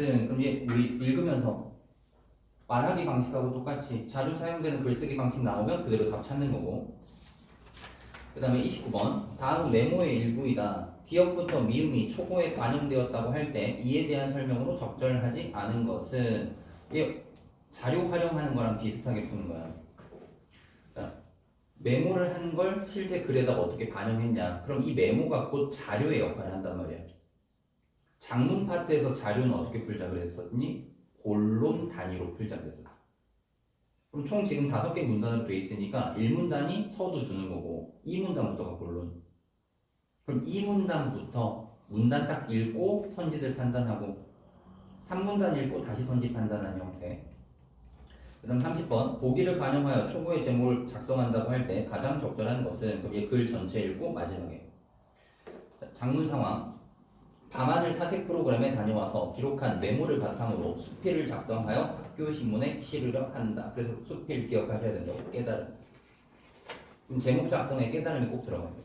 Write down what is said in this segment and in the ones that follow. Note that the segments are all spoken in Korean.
것은 그럼 얘 우리 읽으면서 말하기 방식하고 똑같이 자주 사용되는 글쓰기 방식 나오면 그대로 답 찾는 거고. 그 다음에 29번 다음 메모의 일부이다. 기억부터 미음이 초고에 반영되었다고 할 때 이에 대한 설명으로 적절하지 않은 것은 이게 자료 활용하는 거랑 비슷하게 푸는 거야. 그러니까 메모를 한 걸 실제 글에다가 어떻게 반영했냐. 그럼 이 메모가 곧 자료의 역할을 한단 말이야. 장문 파트에서 자료는 어떻게 풀자 그랬었니? 본론 단위로 풀자 그랬었어. 그럼 총 지금 5개 문단으로 돼 있으니까 1문단이 서두 주는 거고 2문단부터가 본론. 그럼 2문단부터 문단 딱 읽고 선지들 판단하고 3문단 읽고 다시 선지 판단하는 형태. 그 다음 30번 보기를 반영하여 초고의 제목을 작성한다고 할 때 가장 적절한 것은 그럼 글 전체 읽고 마지막에 장문 상황 밤하늘 사색 프로그램에 다녀와서 기록한 메모를 바탕으로 수필을 작성하여 학교 신문에 실으려 한다. 그래서 수필 기억하셔야 된다고. 깨달음. 그럼 제목 작성에 깨달음이 꼭 들어가야 돼요.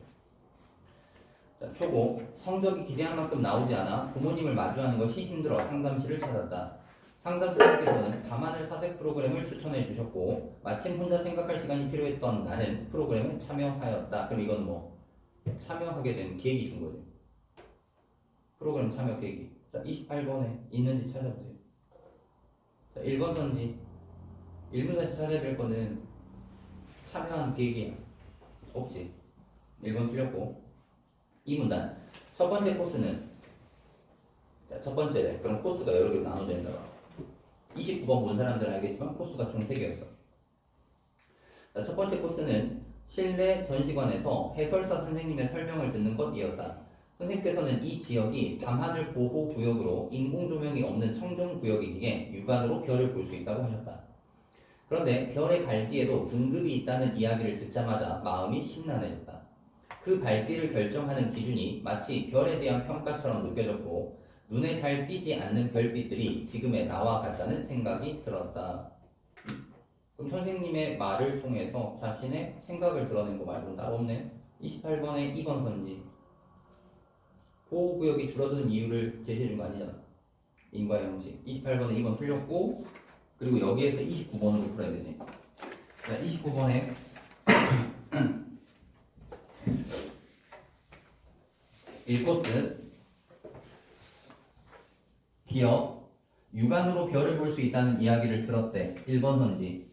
자, 초고 성적이 기대한 만큼 나오지 않아 부모님을 마주하는 것이 힘들어 상담실을 찾았다. 상담사님께서는 밤하늘 사색 프로그램을 추천해 주셨고 마침 혼자 생각할 시간이 필요했던 나는 프로그램에 참여하였다. 그럼 이건 뭐 참여하게 된 계기 준 거죠. 프로그램 참여 계기. 자, 28번에 있는지 찾아보세요. 자, 1번 선지. 1문에서 찾아야 될 거는 참여한 계기야. 없지. 1번 틀렸고. 2문단. 첫 번째 코스는 자, 첫 번째. 그럼 코스가 여러 개로 나눠져 있나 봐. 29번 본 사람들은 알겠지만 코스가 총 3개였어. 자, 첫 번째 코스는 실내 전시관에서 해설사 선생님의 설명을 듣는 것이었다. 선생님께서는 이 지역이 밤하늘 보호구역으로 인공조명이 없는 청정구역이기에 육안으로 별을 볼 수 있다고 하셨다. 그런데 별의 밝기에도 등급이 있다는 이야기를 듣자마자 마음이 심란해졌다. 그 밝기를 결정하는 기준이 마치 별에 대한 평가처럼 느껴졌고 눈에 잘 띄지 않는 별빛들이 지금의 나와 같다는 생각이 들었다. 그럼 선생님의 말을 통해서 자신의 생각을 드러낸 거 말고는 따로 없네. 28번에 2번 선지. 보호구역이 줄어드는 이유를 제시해 준 거 아니잖아. 인과의 형식. 28번에 2번 틀렸고 그리고 여기에서 29번으로 풀어야 되지. 자, 29번에 1코스 기억 육안으로 별을 볼 수 있다는 이야기를 들었대. 1번 선지.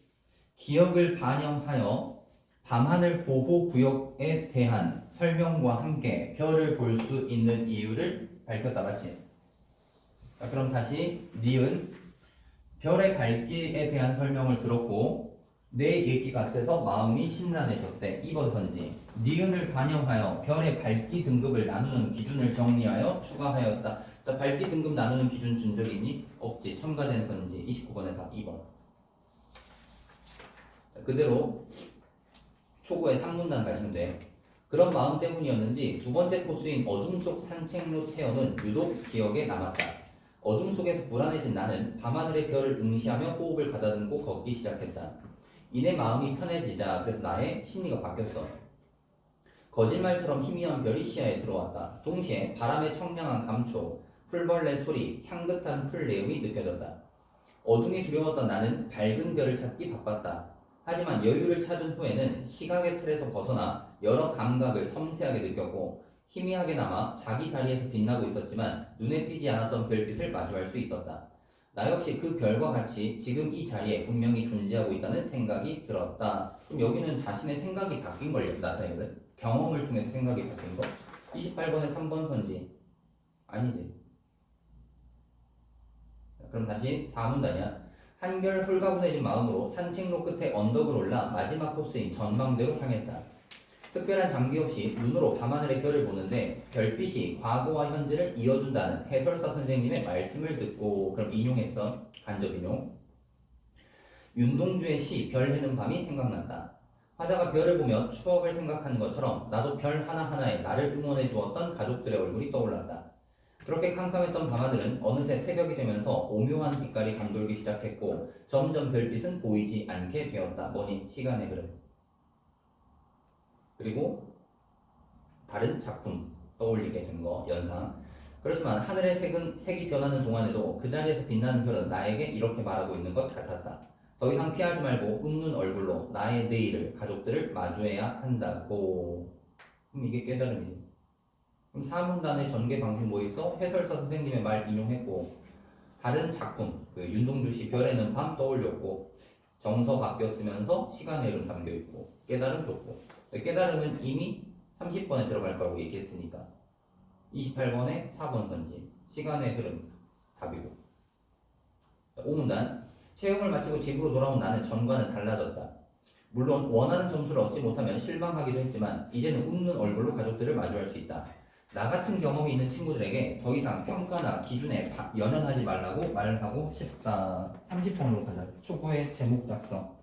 기억을 반영하여 밤하늘 보호구역에 대한 설명과 함께 별을 볼 수 있는 이유를 밝혔다. 맞지? 자, 그럼 다시 니은 별의 밝기에 대한 설명을 들었고 내 얘기 같아서 마음이 심란해졌대. 2번 선지. 니은을 반영하여 별의 밝기 등급을 나누는 기준을 정리하여 추가하였다. 자, 밝기 등급 나누는 기준 준 적 있니? 없지. 첨가된 선지. 29번의 답 2번. 자, 그대로 초고의 3문단 가시면 돼. 그런 마음 때문이었는지 두 번째 코스인 어둠 속 산책로 체험은 유독 기억에 남았다. 어둠 속에서 불안해진 나는 밤하늘의 별을 응시하며 호흡을 가다듬고 걷기 시작했다. 이내 마음이 편해지자 그래서 나의 심리가 바뀌었어. 거짓말처럼 희미한 별이 시야에 들어왔다. 동시에 바람의 청량한 감촉, 풀벌레 소리, 향긋한 풀 내음이 느껴졌다. 어둠이 두려웠던 나는 밝은 별을 찾기 바빴다. 하지만 여유를 찾은 후에는 시각의 틀에서 벗어나 여러 감각을 섬세하게 느꼈고 희미하게나마 자기 자리에서 빛나고 있었지만 눈에 띄지 않았던 별빛을 마주할 수 있었다. 나 역시 그 별과 같이 지금 이 자리에 분명히 존재하고 있다는 생각이 들었다. 그럼 여기는 자신의 생각이 바뀐 걸 나타내거든. 경험을 통해서 생각이 바뀐 거. 28번에 3번 선지. 아니지. 그럼 다시 4문단이야. 한결 홀가분해진 마음으로 산책로 끝에 언덕을 올라 마지막 코스인 전망대로 향했다. 특별한 장비 없이 눈으로 밤하늘의 별을 보는데 별빛이 과거와 현재를 이어준다는 해설사 선생님의 말씀을 듣고 그럼 인용했어. 간접 인용. 윤동주의 시 별 해는 밤이 생각난다. 화자가 별을 보며 추억을 생각하는 것처럼 나도 별 하나하나에 나를 응원해 주었던 가족들의 얼굴이 떠올랐다. 그렇게 캄캄했던 밤하늘은 어느새 새벽이 되면서 오묘한 빛깔이 감돌기 시작했고 점점 별빛은 보이지 않게 되었다. 뭐니? 시간의 흐름. 그리고 다른 작품 떠올리게 된 거, 연상. 그렇지만 하늘의 색이 변하는 동안에도 그 자리에서 빛나는 별은 나에게 이렇게 말하고 있는 것 같았다. 더 이상 피하지 말고 웃는 얼굴로 나의 내일을 가족들을 마주해야 한다고. 그럼 이게 깨달음이죠. 그럼 사문단의 전개 방식 뭐 있어? 해설사 선생님의 말 인용했고 다른 작품 그 윤동주 씨 별에는 밤 떠올렸고 정서 바뀌었으면서 시간의 흐름 담겨있고 깨달음 줬고 깨달음은 이미 30번에 들어갈 거라고 얘기했으니까 28번에 4번 선지 시간의 흐름 답이고 5문단 체험을 마치고 집으로 돌아온 나는 전과는 달라졌다. 물론 원하는 점수를 얻지 못하면 실망하기도 했지만 이제는 웃는 얼굴로 가족들을 마주할 수 있다. 나 같은 경험이 있는 친구들에게 더 이상 평가나 기준에 연연하지 말라고 말하고 싶다. 30번으로 가자. 초고의 제목 작성.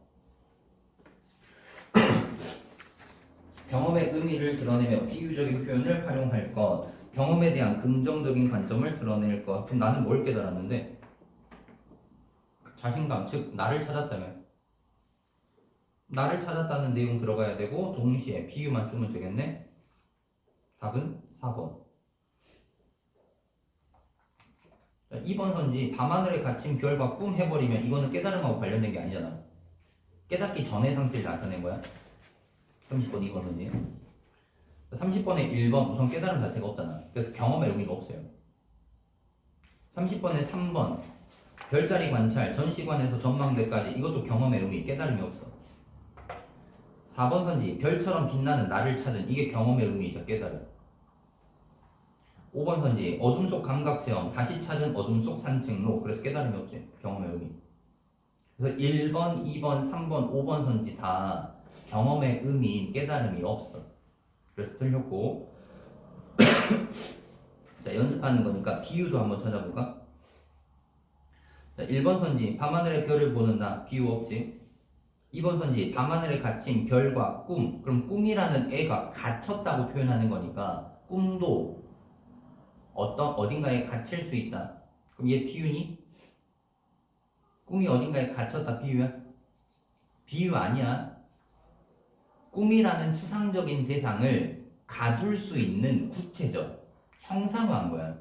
경험의 의미를 드러내며 비유적인 표현을 활용할 것. 경험에 대한 긍정적인 관점을 드러낼 것. 그럼 나는 뭘 깨달았는데? 자신감, 즉 나를 찾았다면 나를 찾았다는 내용 들어가야 되고 동시에 비유만 쓰면 되겠네. 답은 4번. 2번 선지 밤하늘에 갇힌 별과 꿈 해버리면 이거는 깨달음하고 관련된 게 아니잖아. 깨닫기 전의 상태를 나타낸 거야. 30번 2번 선지. 30번에 1번 우선 깨달음 자체가 없잖아. 그래서 경험의 의미가 없어요. 30번에 3번 별자리 관찰 전시관에서 전망대까지 이것도 경험의 의미 깨달음이 없어. 4번 선지 별처럼 빛나는 나를 찾은 이게 경험의 의미이자 깨달음. 5번 선지 어둠 속 감각 체험 다시 찾은 어둠 속 산책로 그래서 깨달음이 없지 경험의 의미. 그래서 1번, 2번, 3번, 5번 선지 다 경험의 의미인 깨달음이 없어. 그래서 틀렸고 자 연습하는 거니까 비유도 한번 찾아볼까? 자 1번 선지 밤하늘의 별을 보는 나 비유 없지. 2번 선지 밤하늘에 갇힌 별과 꿈 그럼 꿈이라는 애가 갇혔다고 표현하는 거니까 꿈도 어딘가에 갇힐 수 있다. 그럼 얘 비유니? 꿈이 어딘가에 갇혔다 비유야? 비유 아니야. 꿈이라는 추상적인 대상을 가둘 수 있는 구체적 형상화한 거야.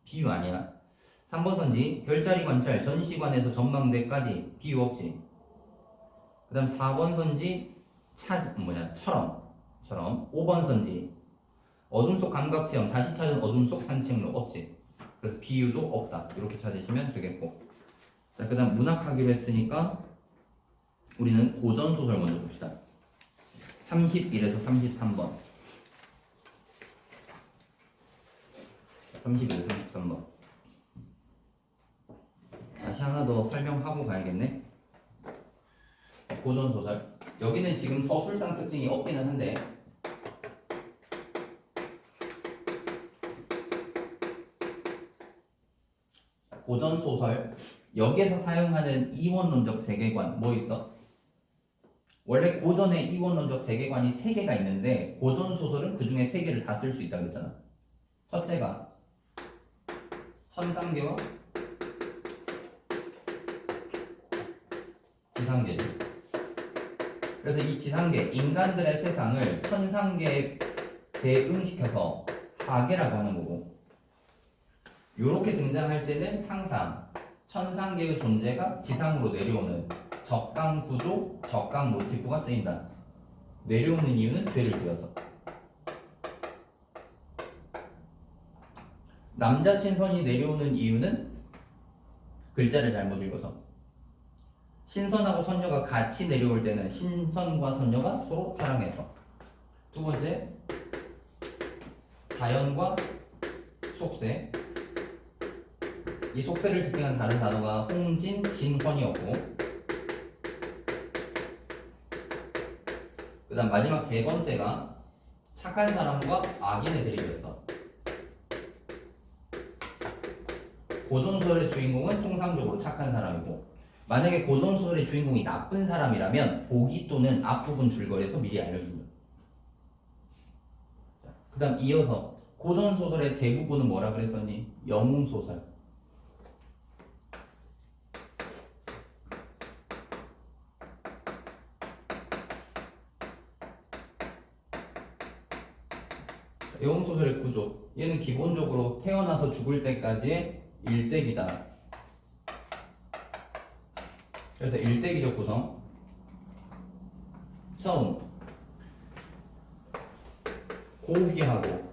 비유 아니야. 3번 선지 별자리 관찰 전시관에서 전망대까지 비유 없지. 그 다음 4번 선지 처럼 5번 선지 어둠 속 감각 체험 다시 찾은 어둠 속 산책로 없지. 그래서 비유도 없다. 이렇게 찾으시면 되겠고. 자, 그 다음 문학하기로 했으니까 우리는 고전 소설 먼저 봅시다. 31에서 33번. 31에서 33번. 다시 하나 더 설명하고 가야겠네. 고전 소설. 여기는 지금 서술상 특징이 없기는 한데 고전 소설 여기에서 사용하는 이원론적 세계관 뭐 있어? 원래 고전에 이원론적 세계관이 3개가 있는데 고전 소설은 그 중에 3개를 다 쓸 수 있다고 했잖아. 첫째가 천상계와 지상계지. 그래서 이 지상계 인간들의 세상을 천상계에 대응시켜서 하계라고 하는 거고 요렇게 등장할 때는 항상 천상계의 존재가 지상으로 내려오는 적강 구조, 적강 모티프가 쓰인다. 내려오는 이유는 죄를 지어서. 남자 신선이 내려오는 이유는 글자를 잘못 읽어서. 신선하고 선녀가 같이 내려올 때는 신선과 선녀가 서로 사랑해서. 두 번째, 자연과 속세. 이 속세를 지칭한 다른 단어가 홍진, 진헌이었고 그 다음 마지막 3번째가 착한 사람과 악인의 대립이었어. 고전소설의 주인공은 통상적으로 착한 사람이고 만약에 고전소설의 주인공이 나쁜 사람이라면 보기 또는 앞부분 줄거리에서 미리 알려준다. 그 다음 이어서 고전소설의 대부분은 뭐라 그랬었니? 영웅소설. 영웅소설의 구조. 얘는 기본적으로 태어나서 죽을 때까지의 일대기다. 그래서 일대기적 구성. 처음 고귀하고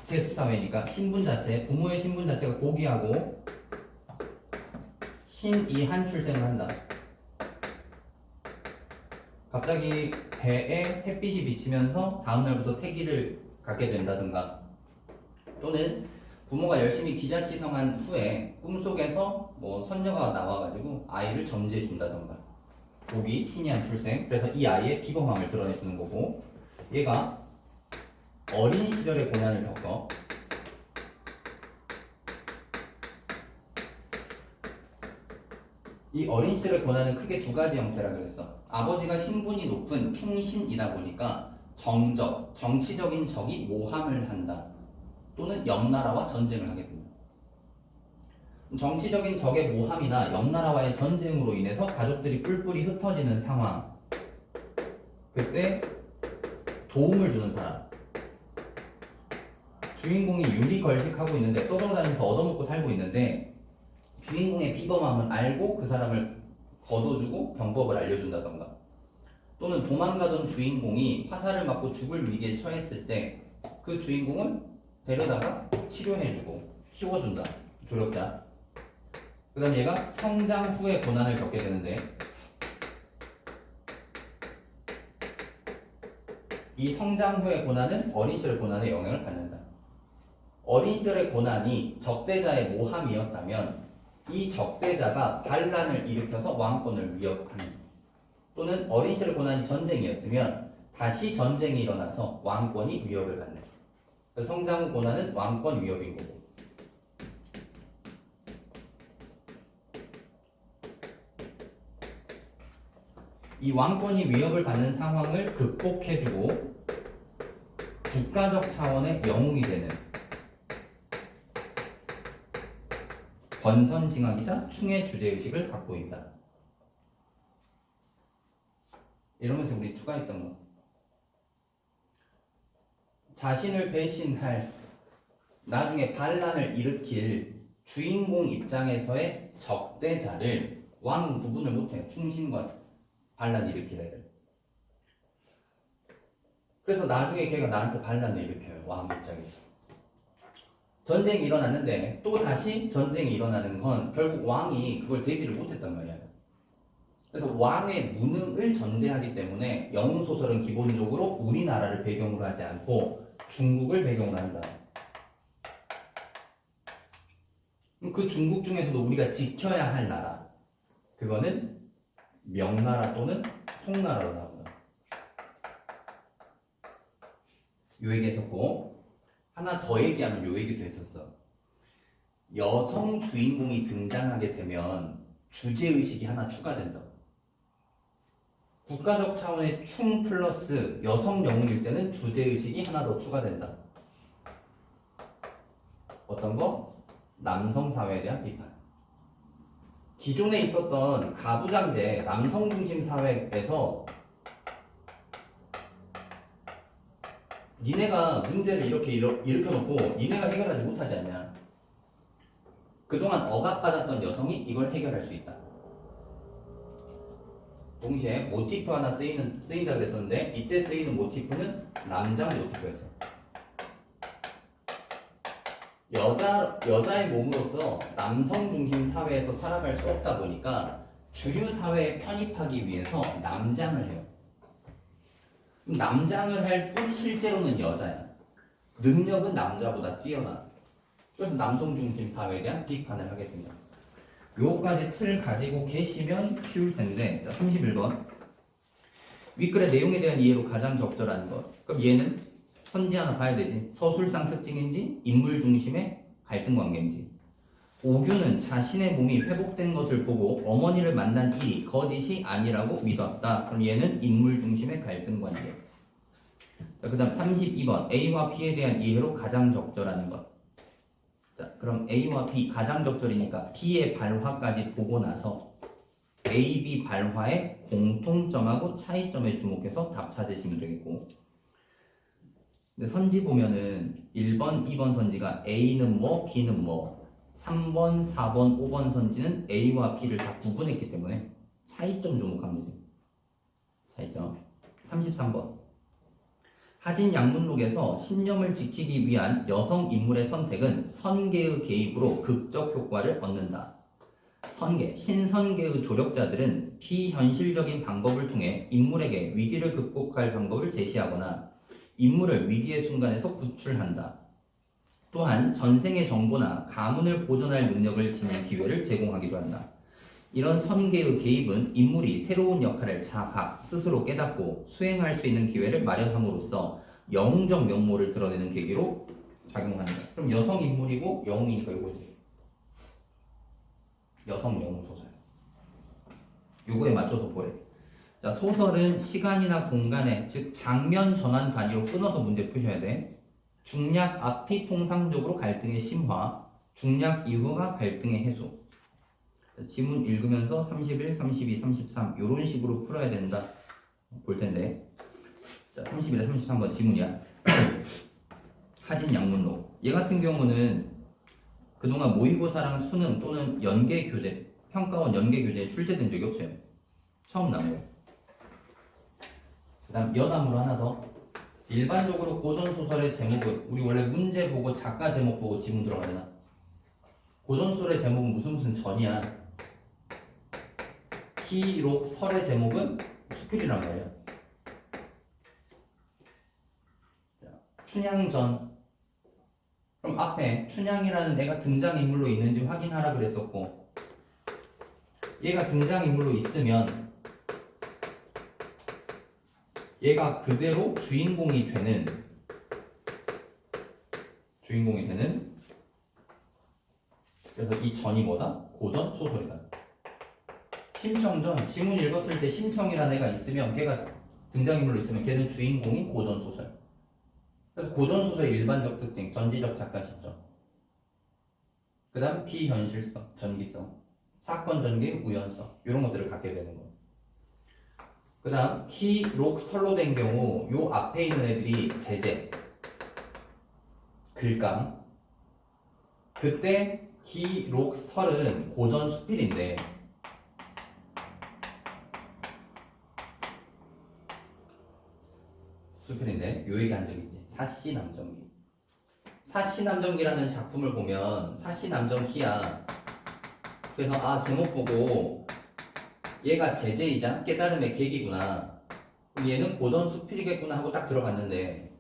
세습사회니까 신분 자체, 부모의 신분 자체가 고귀하고 신이한 출생을 한다. 갑자기 배에 햇빛이 비치면서 다음날부터 태기를 갖게 된다든가, 또는 부모가 열심히 기자치성한 후에 꿈속에서 뭐 선녀가 나와가지고 아이를 점지해 준다던가. 고기, 신이 한 출생. 그래서 이 아이의 비범함을 드러내주는 거고, 얘가 어린 시절의 고난을 겪어 이 어린 시절의 고난은 크게 두 가지 형태라 그랬어. 아버지가 신분이 높은 충신이다 보니까 정적, 정치적인 적이 모함을 한다. 또는 옆나라와 전쟁을 하게 된다. 정치적인 적의 모함이나 옆나라와의 전쟁으로 인해서 가족들이 뿔뿔이 흩어지는 상황. 그때 도움을 주는 사람. 주인공이 유리 걸식하고 있는데, 떠돌아다니면서 얻어먹고 살고 있는데 주인공의 비범함을 알고 그 사람을 거둬주고 병법을 알려준다던가, 또는 도망가던 주인공이 화살을 맞고 죽을 위기에 처했을 때 그 주인공을 데려다가 치료해주고 키워준다. 조력자. 그 다음 얘가 성장 후에 고난을 겪게 되는데, 이 성장 후의 고난은 어린 시절 고난의 영향을 받는다. 어린 시절의 고난이 적대자의 모함이었다면 이 적대자가 반란을 일으켜서 왕권을 위협하는, 또는 어린 시절의 고난이 전쟁이었으면 다시 전쟁이 일어나서 왕권이 위협을 받는. 그래서 성장 후 고난은 왕권 위협인 거고, 이 왕권이 위협을 받는 상황을 극복해주고 국가적 차원의 영웅이 되는 권선징악이자 충의 주제의식을 갖고 있다. 이러면서 우리 추가했던 거, 자신을 배신할, 나중에 반란을 일으킬 주인공 입장에서의 적대자를 왕은 구분을 못해요. 충신과 반란 일으킬 애를. 그래서 나중에 걔가 나한테 반란을 일으켜요. 왕 입장에서. 전쟁이 일어났는데 또 다시 전쟁이 일어나는 건 결국 왕이 그걸 대비를 못했단 말이야. 그래서 왕의 무능을 전제하기 때문에 영웅소설은 기본적으로 우리나라를 배경으로 하지 않고 중국을 배경으로 한다. 그 중국 중에서도 우리가 지켜야 할 나라, 그거는 명나라 또는 송나라로 나온다. 요 얘기 했었고, 하나 더 얘기하면 요 얘기도 했었어. 여성 주인공이 등장하게 되면 주제의식이 하나 추가된다. 국가적 차원의 충 플러스 여성 영웅일 때는 주제의식이 하나 더 추가된다. 어떤 거? 남성 사회에 대한 비판. 기존에 있었던 가부장제 남성 중심 사회에서 니네가 문제를 이렇게 일으켜놓고 니네가 해결하지 못하지 않냐. 그동안 억압받았던 여성이 이걸 해결할 수 있다. 동시에 모티프 하나 쓰인다 그랬었는데, 이때 쓰이는 모티프는 남자 모티프였어. 여자의 몸으로서 남성 중심 사회에서 살아갈 수 없다 보니까 주류 사회에 편입하기 위해서 남장을 해요. 남장을 할 뿐 실제로는 여자야. 능력은 남자보다 뛰어나. 그래서 남성 중심 사회에 대한 비판을 하게 됩니다. 요까지 틀 가지고 계시면 쉬울 텐데, 자, 31번. 윗글의 내용에 대한 이해로 가장 적절한 것. 그럼 얘는 선지 하나 봐야 되지. 서술상 특징인지 인물 중심의 갈등 관계인지. 오규는 자신의 몸이 회복된 것을 보고 어머니를 만난 일이 거짓이 아니라고 믿었다. 그럼 얘는 인물 중심의 갈등 관계. 그 다음 32번. A와 B에 대한 이해로 가장 적절한 것. 자, 그럼 A와 B 가장 적절이니까 B의 발화까지 보고 나서 A, B 발화의 공통점하고 차이점에 주목해서 답 찾으시면 되겠고, 근데 선지 보면은 1번, 2번 선지가 A는 뭐, B는 뭐, 3번, 4번, 5번 선지는 A와 B를 다 구분했기 때문에 차이점 주목하면 되지. 차이점. 33번. 하진 양문록에서 신념을 지키기 위한 여성 인물의 선택은 선계의 개입으로 극적 효과를 얻는다. 선계, 신선계의 조력자들은 비현실적인 방법을 통해 인물에게 위기를 극복할 방법을 제시하거나 인물을 위기의 순간에서 구출한다. 또한 전생의 정보나 가문을 보존할 능력을 지닐 기회를 제공하기도 한다. 이런 선계의 개입은 인물이 새로운 역할을 자각, 스스로 깨닫고 수행할 수 있는 기회를 마련함으로써 영웅적 면모를 드러내는 계기로 작용한다. 그럼 여성 인물이고 영웅이니까 이거지. 여성 영웅 소설. 요거에 맞춰서 보래. 자, 소설은 시간이나 공간에, 즉 장면 전환 단위로 끊어서 문제 푸셔야 돼. 중략 앞이 통상적으로 갈등의 심화, 중략 이후가 갈등의 해소. 자, 지문 읽으면서 31, 32, 33 이런 식으로 풀어야 된다 볼 텐데. 자, 31에 33번 지문이야. 하진 양문록. 얘 같은 경우는 그동안 모의고사랑 수능 또는 연계교재, 평가원 연계교재에 출제된 적이 없어요. 처음 나온 거예요. 그 다음 여담으로 하나 더. 일반적으로 고전소설의 제목은 우리 원래 문제 보고 작가 제목 보고 지문 들어가잖아. 고전소설의 제목은 무슨 전이야. 기록 설의 제목은 수필이란 말이야. 춘향전. 그럼 앞에 춘향이라는 애가 등장인물로 있는지 확인하라 그랬었고, 얘가 등장인물로 있으면 얘가 그대로 주인공이 되는 그래서 이 전이 뭐다? 고전 소설이다. 심청전. 지문 읽었을 때 심청이라는 애가 있으면 걔가 등장인물로 있으면 걔는 주인공이 고전 소설. 그래서 고전 소설의 일반적 특징, 전지적 작가 시점. 그 다음 비현실성, 전기성, 사건 전개, 우연성 이런 것들을 갖게 되는 거예요. 그 다음 기록 설로 된 경우 요 앞에 있는 애들이 제재, 글감. 그때 기록 설은 고전 수필인데 요 얘기 한 적 있지. 사시남정기. 사시남정기라는 작품을 보면 사시남정기야. 그래서 제목 보고 얘가 제재이자 깨달음의 계기구나. 그럼 얘는 고전 수필이겠구나 하고 딱 들어갔는데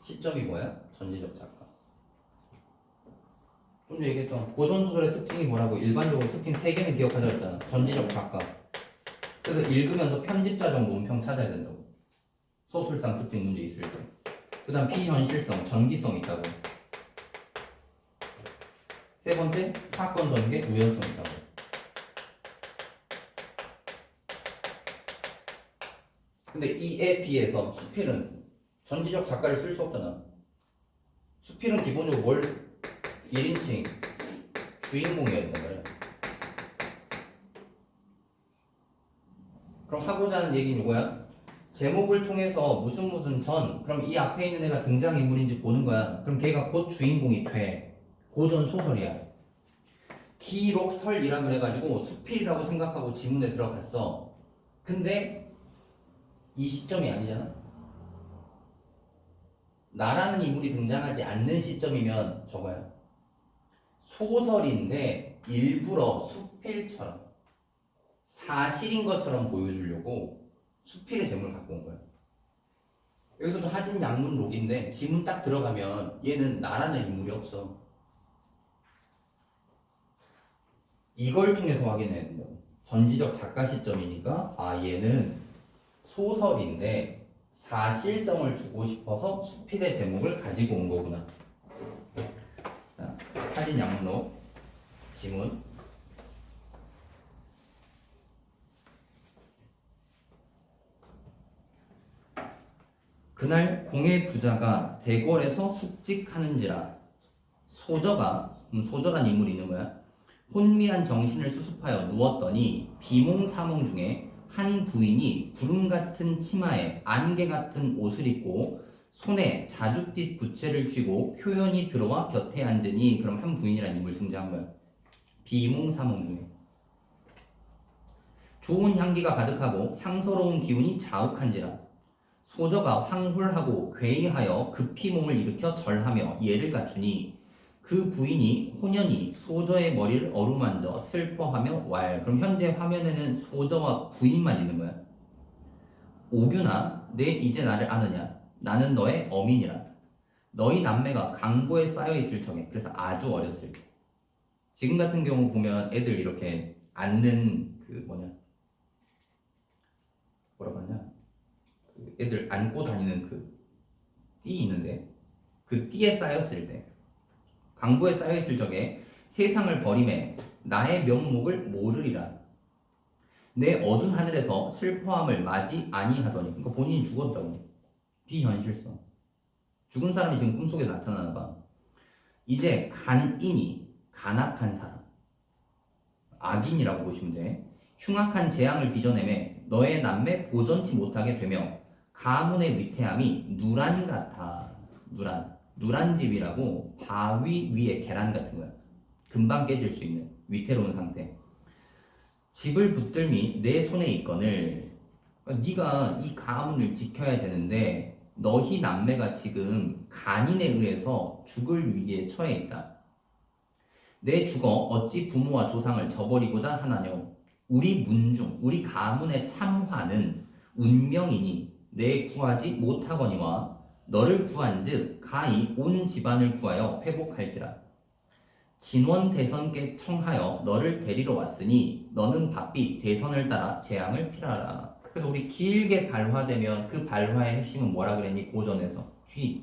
시점이 뭐야? 전지적 작가. 좀 전에 얘기했던 고전 소설의 특징이 뭐라고? 일반적으로 특징 3개는 기억하자 했잖아. 전지적 작가. 그래서 읽으면서 편집자적 논평 찾아야 된다고. 서술상 특징 문제 있을 때. 그 다음 비현실성, 전기성 있다고. 세 번째, 사건 전개, 우연성 있다고. 근데 이에 비해서 수필은 전지적 작가를 쓸 수 없잖아. 수필은 기본적으로 뭘 1인칭 주인공이어야 된단 말이야. 그럼 하고자 하는 얘기는 이거야. 제목을 통해서 무슨 전, 그럼 이 앞에 있는 애가 등장인물인지 보는 거야. 그럼 걔가 곧 주인공이 돼. 고전 소설이야. 기록설이라고 해가지고 수필이라고 생각하고 지문에 들어갔어. 근데 이 시점이 아니잖아. 나라는 인물이 등장하지 않는 시점이면 저거야. 소설인데 일부러 수필처럼 사실인 것처럼 보여주려고 수필의 제목을 갖고 온 거야. 여기서도 하진 양문록인데 지문 딱 들어가면 얘는 나라는 인물이 없어. 이걸 통해서 확인해야 된다고. 전지적 작가 시점이니까 얘는 소설인데 사실성을 주고 싶어서 수필의 제목을 가지고 온 거구나. 자, 하진 양문록 지문. 그날 공의 부자가 대궐에서 숙직하는지라. 소저란 인물이 있는 거야. 혼미한 정신을 수습하여 누웠더니 비몽사몽 중에 한 부인이 구름 같은 치마에 안개 같은 옷을 입고 손에 자줏빛 부채를 쥐고 표현이 들어와 곁에 앉으니 그럼 한 부인이라는 인물 등장한 거야. 비몽사몽 중에. 좋은 향기가 가득하고 상서로운 기운이 자욱한지라 소저가 황홀하고 괴이하여 급히 몸을 일으켜 절하며 예를 갖추니 그 부인이 호년이 소저의 머리를 어루만져 슬퍼하며 왈. 그럼 현재 화면에는 소저와 부인만 있는 거야. 오규나 내 이제 나를 아느냐 나는 너의 어민이라 너희 남매가 강보에 쌓여 있을 적에 그래서 아주 어렸을 때 지금 같은 경우 보면 애들 이렇게 앉는 그 뭐라고 하냐 그 애들 안고 다니는 그 띠 있는데 그 띠에 쌓였을 때 강보에 쌓여 있을 적에 세상을 버림에 나의 명목을 모르리라 내 어두운 하늘에서 슬퍼함을 맞이 아니하더니 그러니까 본인이 죽었다고 비현실성 죽은 사람이 지금 꿈속에 나타나나 봐 이제 간인이 간악한 사람 악인이라고 보시면 돼 흉악한 재앙을 빚어내매 너의 남매 보전치 못하게 되며 가문의 위태함이 누란 같아 누란집이라고 바위 위에 계란 같은 거야 금방 깨질 수 있는 위태로운 상태 집을 붙들미 내 손에 있거늘 그러니까 네가 이 가문을 지켜야 되는데 너희 남매가 지금 간인에 의해서 죽을 위기에 처해 있다. 내 죽어 어찌 부모와 조상을 저버리고자 하나뇨. 우리 문중 우리 가문의 참화는 운명이니 내 구하지 못하거니와 너를 구한즉 가히 온 집안을 구하여 회복할지라. 진원 대선께 청하여 너를 데리러 왔으니 너는 바삐 대선을 따라 재앙을 피하라. 그래서 우리 길게 발화되면 그 발화의 핵심은 뭐라 그랬니? 고전에서 뒤.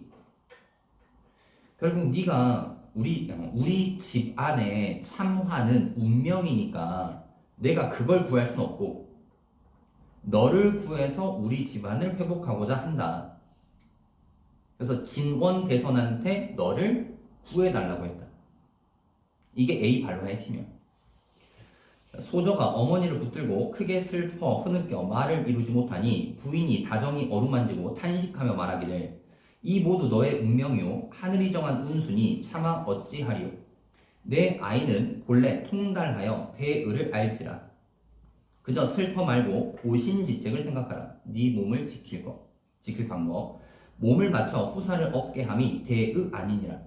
결국 네가 우리 집 안에 참화는 운명이니까 내가 그걸 구할 수는 없고 너를 구해서 우리 집안을 회복하고자 한다. 그래서 진원 대선한테 너를 구해달라고 했다. 이게 A 발화의 핵심이야. 소저가 어머니를 붙들고 크게 슬퍼 흐느껴 말을 이루지 못하니 부인이 다정히 어루만지고 탄식하며 말하기를 이 모두 너의 운명이요 하늘이 정한 운순이 차마 어찌하리요. 내 아이는 본래 통달하여 대의를 알지라. 그저 슬퍼 말고 보신지책을 생각하라. 네 몸을 지킬 방법 몸을 바쳐 후사를 얻게 함이 대의 아니니라.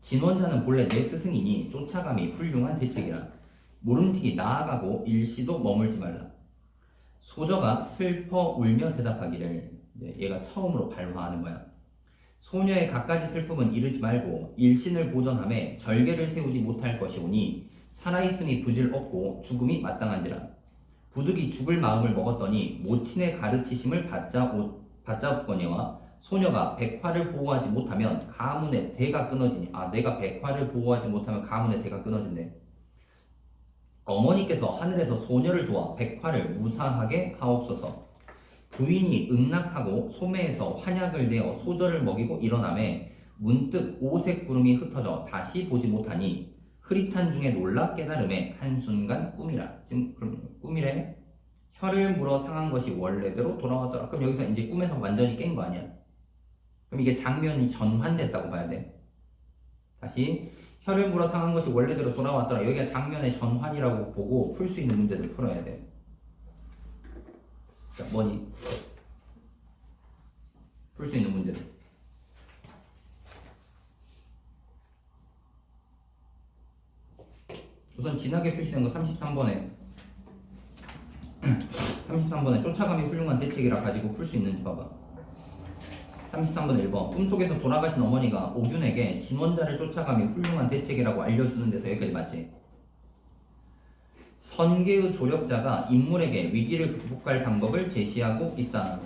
진원자는 본래 내 스승이니 쫓아감이 훌륭한 대책이라. 모름지기 나아가고 일시도 머물지 말라. 소저가 슬퍼 울며 대답하기를 얘가 처음으로 발화하는 거야. 소녀의 갖가지 슬픔은 이르지 말고 일신을 보전함에 절개를 세우지 못할 것이오니 살아있음이 부질 없고 죽음이 마땅한지라. 부득이 죽을 마음을 먹었더니 모친의 가르치심을 받자없거니와 소녀가 백화를 보호하지 못하면 가문의 대가 끊어지니 내가 백화를 보호하지 못하면 가문의 대가 끊어진대. 어머니께서 하늘에서 소녀를 도와 백화를 무사하게 하옵소서. 부인이 응락하고 소매에서 환약을 내어 소저를 먹이고 일어나매 문득 오색 구름이 흩어져 다시 보지 못하니 흐릿한 중에 놀라 깨달음에 한순간 꿈이라. 지금 그럼 꿈이래. 혀를 물어 상한 것이 원래대로 돌아왔더라. 그럼 여기서 이제 꿈에서 완전히 깬 거 아니야? 그럼 이게 장면이 전환됐다고 봐야 돼. 다시 혀를 물어 상한 것이 원래대로 돌아왔더라. 여기가 장면의 전환이라고 보고 풀 수 있는 문제들 풀어야 돼. 자, 뭐니? 풀 수 있는 문제들. 우선 진하게 표시된 거 33번에 33번에 쫓아감이 훌륭한 대책이라 가지고 풀 수 있는지 봐봐. 33번 1번 꿈속에서 돌아가신 어머니가 오균에게 진원자를 쫓아감이 훌륭한 대책이라고 알려주는 데서 여기까지 맞지? 선계의 조력자가 인물에게 위기를 극복할 방법을 제시하고 있다.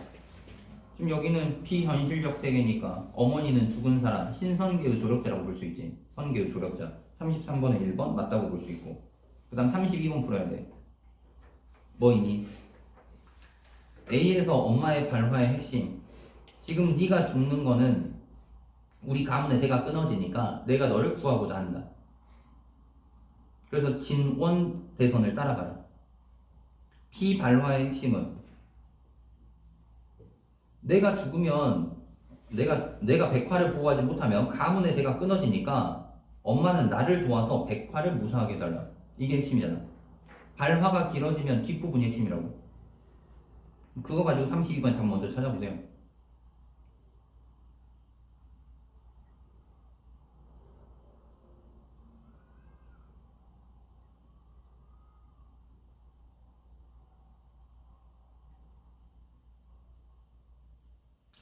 지금 여기는 비현실적 세계니까 어머니는 죽은 사람, 신선계의 조력자라고 볼 수 있지. 선계의 조력자. 33번에 1번 맞다고 볼 수 있고 그 다음 32번 풀어야 돼. 뭐이니? A에서 엄마의 발화의 핵심. 지금 네가 죽는 거는 우리 가문의 대가 끊어지니까 내가 너를 구하고자 한다. 그래서 진원 대선을 따라가라. 피발화의 핵심은 내가 죽으면 내가 백화를 보호하지 못하면 가문의 대가 끊어지니까 엄마는 나를 도와서 백화를 무사하게 해달라. 이게 핵심이잖아. 발화가 길어지면 뒷부분이 핵심이라고. 그거 가지고 32번 답 먼저 찾아보세요.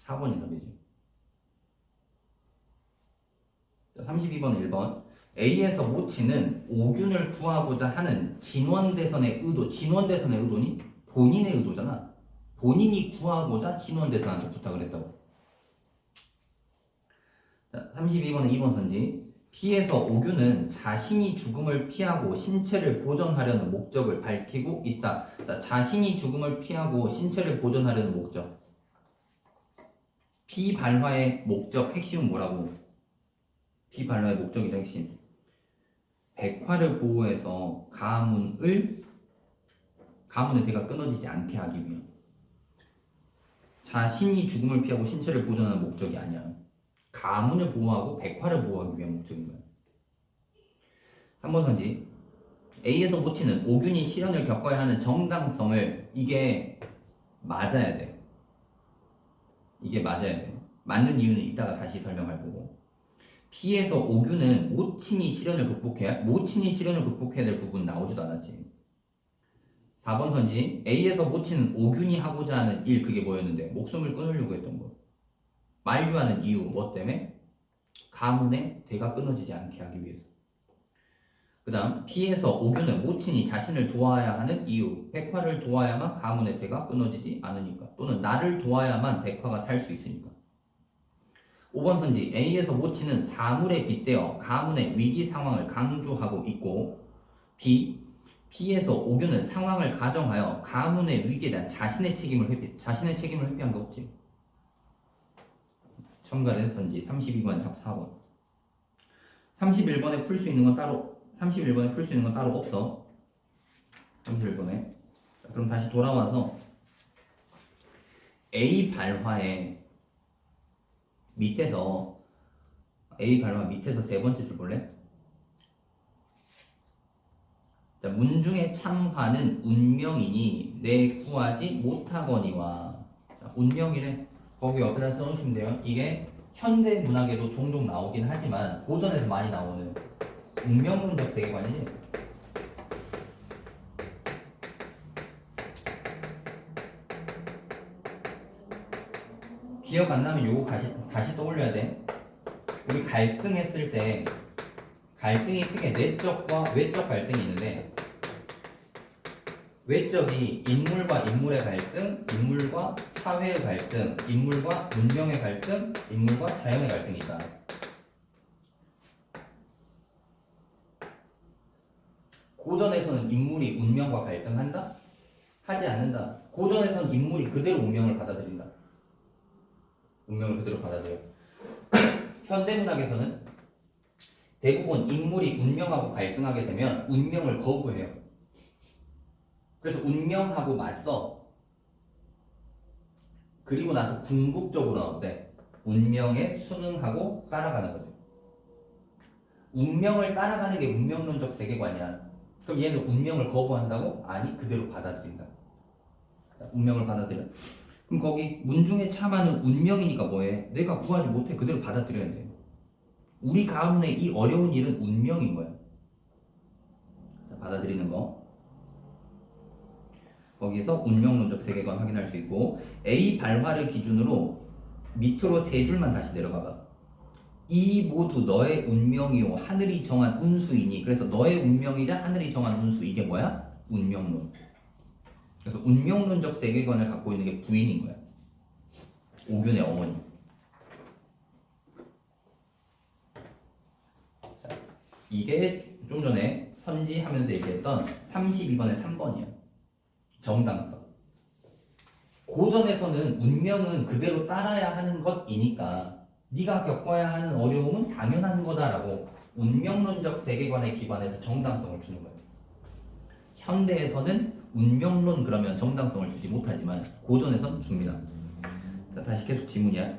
(4번이) 답이지. 32번 1번 A에서 모치는 오균을 구하고자 하는 진원대선의 의도. 진원대선의 의도니 본인의 의도잖아. 본인이 구하고자 진원대선한테 부탁을 했다고. 자, 32번의 2번 선지. P에서 오균은 자신이 죽음을 피하고 신체를 보존하려는 목적을 밝히고 있다. 자, 자신이 죽음을 피하고 신체를 보존하려는 목적. 비발화의 목적 핵심은 뭐라고? 비발화의 목적이다 핵심. 백화를 보호해서 가문의 대가 끊어지지 않게 하기 위해. 자신이 죽음을 피하고 신체를 보존하는 목적이 아니야. 가문을 보호하고 백화를 보호하기 위한 목적인 거야. 3번 선지. A에서 모치는 오균이 실현을 겪어야 하는 정당성을 이게 맞아야 돼. 이게 맞아야 돼. 맞는 이유는 이따가 다시 설명할 거고. P에서 오균은 모친이 시련을 극복해야 될 부분 나오지도 않았지. 4번 선지. A에서 모친은 오균이 하고자 하는 일, 그게 뭐였는데? 목숨을 끊으려고 했던 거. 만류하는 이유 뭐 때문에? 가문의 대가 끊어지지 않게 하기 위해서. 그 다음 P에서 오균은 모친이 자신을 도와야 하는 이유. 백화를 도와야만 가문의 대가 끊어지지 않으니까. 또는 나를 도와야만 백화가 살 수 있으니까. 5번 선지. A에서 모친은 사물에 빗대어 가문의 위기 상황을 강조하고 있고, B에서 오균은 상황을 가정하여 가문의 위기에 대한 자신의 책임을 회피한 거 없지. 첨가된 선지. 32번 답 4번. 31번에 풀 수 있는 건 따로 없어. 31번에. 그럼 다시 돌아와서 A 발화의 밑에서 세 번째 줄 볼래? 자, 문중의 참화는 운명이니 내 구하지 못하거니와. 자, 운명이래. 거기 옆에다 써놓으시면 돼요. 이게 현대 문학에도 종종 나오긴 하지만 고전에서 많이 나오는 운명론적 세계관이지. 기억 안 나면 요거 다시 떠올려야 돼. 우리 갈등했을 때 갈등이 크게 내적과 외적 갈등이 있는데, 외적이 인물과 인물의 갈등, 인물과 사회의 갈등, 인물과 문명의 갈등, 인물과 자연의 갈등이 있다. 고전에서는 인물이 운명과 갈등한다? 하지 않는다. 고전에서는 인물이 그대로 운명을 받아들인다. 운명을 그대로 받아들여. 현대문학에서는 대부분 인물이 운명하고 갈등하게 되면 운명을 거부해요. 그래서 운명하고 맞서. 그리고 나서 궁극적으로 어때? 운명에 순응하고 따라가는 거죠. 운명을 따라가는 게 운명론적 세계관이야. 그럼 얘는 운명을 거부한다고? 아니, 그대로 받아들인다. 운명을 받아들여. 그럼 거기 문중의 참화는 운명이니까 뭐해? 내가 구하지 못해. 그대로 받아들여야 돼. 우리 가문의 이 어려운 일은 운명인 거야. 받아들이는 거. 거기서 운명론적 세계관 확인할 수 있고, A 발화를 기준으로 밑으로 세 줄만 다시 내려가봐. 이 모두 너의 운명이요 하늘이 정한 운수이니. 그래서 너의 운명이자 하늘이 정한 운수, 이게 뭐야? 운명론. 그래서 운명론적 세계관을 갖고 있는 게 부인인 거야. 오균의 어머니. 자, 이게 좀 전에 선지하면서 얘기했던 32번의 3번이야. 정당성. 고전에서는 운명은 그대로 따라야 하는 것이니까 네가 겪어야 하는 어려움은 당연한 거다라고 운명론적 세계관에 기반해서 정당성을 주는 거예요. 현대에서는 운명론 그러면 정당성을 주지 못하지만 고전에서는 줍니다. 자, 다시 계속 지문이야.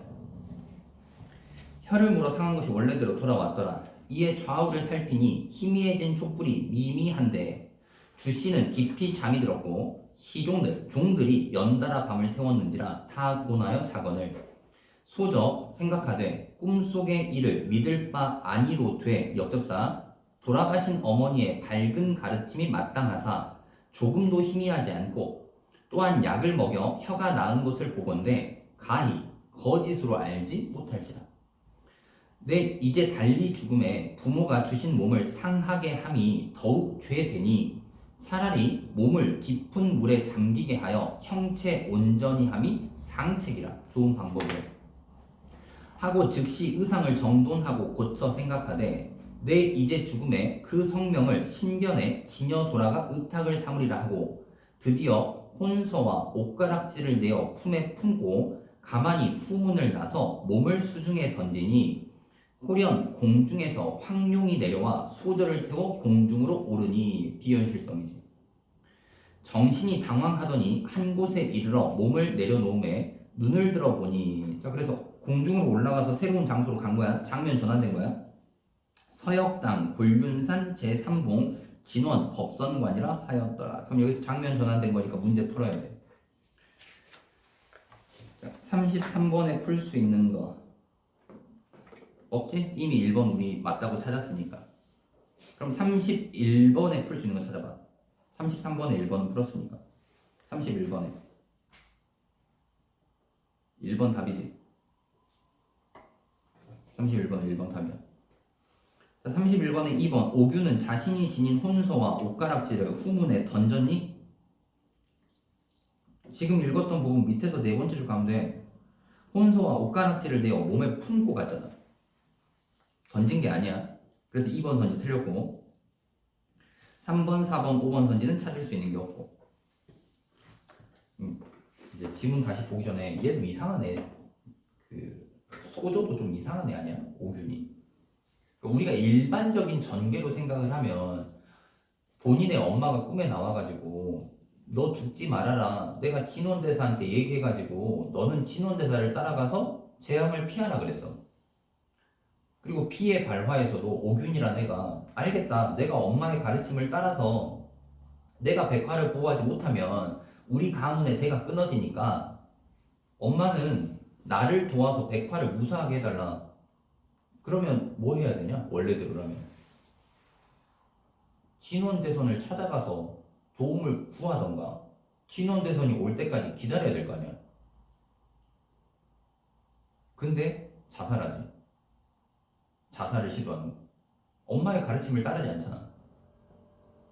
혀를 물어 상한 것이 원래대로 돌아왔더라. 이에 좌우를 살피니 희미해진 촛불이 미미한데 주씨는 깊이 잠이 들었고 종들이 연달아 밤을 새웠는지라 다 고나여 자건을 소적 생각하되 꿈속의 일을 믿을 바 아니로 돼 역접사 돌아가신 어머니의 밝은 가르침이 마땅하사 조금도 희미하지 않고 또한 약을 먹여 혀가 나은 것을 보건대 가히 거짓으로 알지 못할지라. 내 이제 달리 죽음에 부모가 주신 몸을 상하게 함이 더욱 죄되니 차라리 몸을 깊은 물에 잠기게 하여 형체 온전히 함이 상책이라. 좋은 방법이에요. 하고 즉시 의상을 정돈하고 고쳐 생각하되 내 이제 죽음에 그 성명을 신변에 지녀 돌아가 의탁을 삼으리라 하고 드디어 혼서와 옷가락지를 내어 품에 품고 가만히 후문을 나서 몸을 수중에 던지니 호련 공중에서 황룡이 내려와 소절을 태워 공중으로 오르니. 비현실성이지. 정신이 당황하더니 한 곳에 이르러 몸을 내려놓음에 눈을 들어보니. 자, 그래서 공중으로 올라가서 새로운 장소로 간 거야. 장면 전환된 거야. 서역당 곤륜산 제3봉 진원 법선관이라 하였더라. 그럼 여기서 장면 전환된 거니까 문제 풀어야 돼. 자, 33번에 풀 수 있는 거 없지? 이미 1번 우리 맞다고 찾았으니까. 그럼 31번에 풀 수 있는 거 찾아봐. 33번에 1번은 풀었으니까 31번에 1번 답이지. 31번에 1번 답이야. 31번에 2번 오규는 자신이 지닌 혼서와 옷가락지를 후문에 던졌니? 지금 읽었던 부분 밑에서 네 번째 줄 가면 돼. 혼서와 옷가락지를 내어 몸에 품고 갔잖아. 던진 게 아니야. 그래서 2번 선지 틀렸고 3번, 4번, 5번 선지는 찾을 수 있는 게 없고. 이제 지문 다시 보기 전에 얘도 이상한 애. 그 소조도 좀 이상한 애 아니야? 오균이. 우리가 일반적인 전개로 생각을 하면 본인의 엄마가 꿈에 나와가지고 너 죽지 말아라. 내가 진원대사한테 얘기해가지고 너는 진원대사를 따라가서 재앙을 피하라 그랬어. 그리고 피의 발화에서도 오균이란 애가 알겠다. 내가 엄마의 가르침을 따라서 내가 백화를 보호하지 못하면 우리 가문의 대가 끊어지니까 엄마는 나를 도와서 백화를 무사하게 해달라. 그러면 뭐 해야 되냐? 원래대로라면 진원대선을 찾아가서 도움을 구하던가 진원대선이 올 때까지 기다려야 될 거 아니야. 근데 자살하지. 자살을 시도하는 거. 엄마의 가르침을 따르지 않잖아.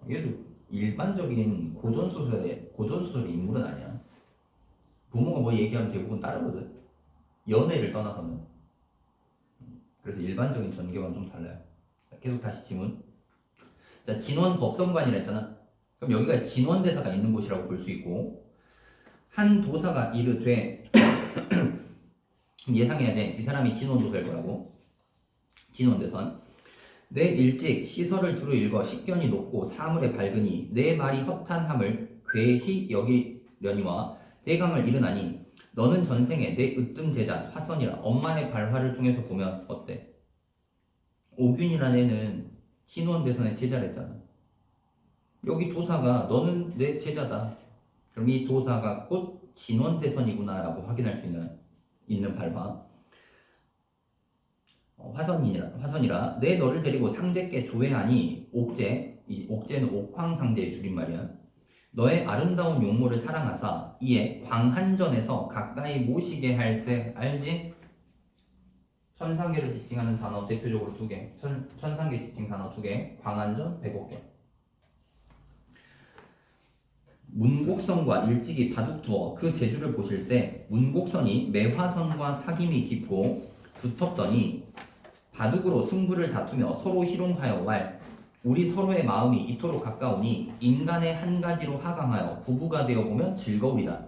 얘도 일반적인 고전소설의 인물은 아니야. 부모가 뭐 얘기하면 대부분 따르거든. 연애를 떠나서는. 그래서 일반적인 전개와는 좀 달라요. 계속 다시 지문. 자, 진원 법성관이라 했잖아. 그럼 여기가 진원대사가 있는 곳이라고 볼 수 있고, 한 도사가 이르되 예상해야 돼. 이 사람이 진원도사일 거라고. 진원대선. 내 일찍 시설을 두루 읽어 식견이 높고 사물에 밝으니 내 말이 허탄함을 괴히 여기려니와 대강을 이르나니 너는 전생에 내 으뜸 제자 화선이라. 엄마의 발화를 통해서 보면 어때? 오균이라는 애는 진원대선의 제자랬잖아. 여기 도사가 너는 내 제자다. 그럼 이 도사가 곧 진원대선이구나 라고 확인할 수 있는 발화. 화선이라 내 너를 데리고 상제께 조회하니. 이 옥제는 옥황상제의 줄임말이야. 너의 아름다운 용모를 사랑하사 이에 광한전에서 가까이 모시게 할세. 알지? 천상계를 지칭하는 단어 대표적으로 2개. 천상계 지칭 단어 2개. 광한전, 백옥계. 문곡선과 일찍이 바둑두어 그 재주를 보실세. 문곡선이 매화선과 사귐이 깊고 두텁더니 바둑으로 승부를 다투며 서로 희롱하여 왈. 우리 서로의 마음이 이토록 가까우니 인간의 한 가지로 하강하여 부부가 되어 보면 즐거우리다.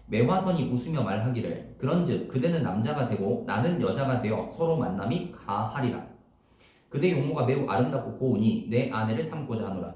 매화선이 웃으며 말하기를 그런즉 그대는 남자가 되고 나는 여자가 되어 서로 만남이 가하리라. 그대 용모가 매우 아름답고 고우니 내 아내를 삼고자 하노라.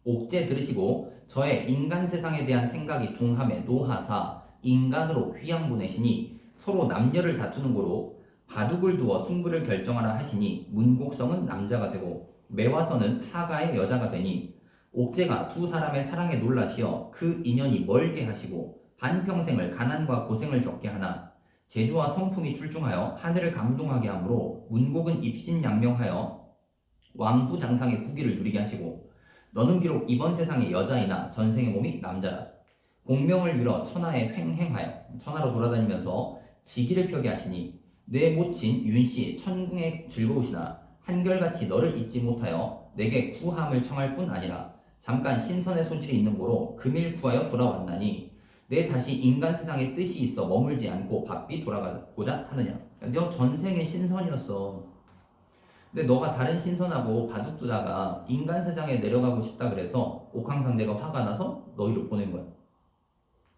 옥제 들으시고 저의 인간 세상에 대한 생각이 동함에 노하사 인간으로 귀양 보내시니 서로 남녀를 다투는 거로 바둑을 두어 승부를 결정하라 하시니 문곡성은 남자가 되고 매화선은 하가의 여자가 되니 옥제가 두 사람의 사랑에 놀라시어 그 인연이 멀게 하시고 반평생을 가난과 고생을 겪게 하나 재주와 성품이 출중하여 하늘을 감동하게 하므로 문곡은 입신양명하여 왕후장상의 부귀를 누리게 하시고 너는 비록 이번 세상의 여자이나 전생의 몸이 남자라. 공명을 잃어 천하에 횡행하여 천하로 돌아다니면서 지기를 펴게 하시니 내 모친 윤씨 천궁의 즐거우시나 한결같이 너를 잊지 못하여 내게 구함을 청할 뿐 아니라 잠깐 신선의 소질이 있는 고로 금일 구하여 돌아왔나니 내 다시 인간 세상에 뜻이 있어 머물지 않고 바삐 돌아가고자 하느냐. 너 전생의 신선이었어. 근데 너가 다른 신선하고 바둑 두다가 인간 세상에 내려가고 싶다 그래서 옥황상제가 화가 나서 너희를 보낸 거야.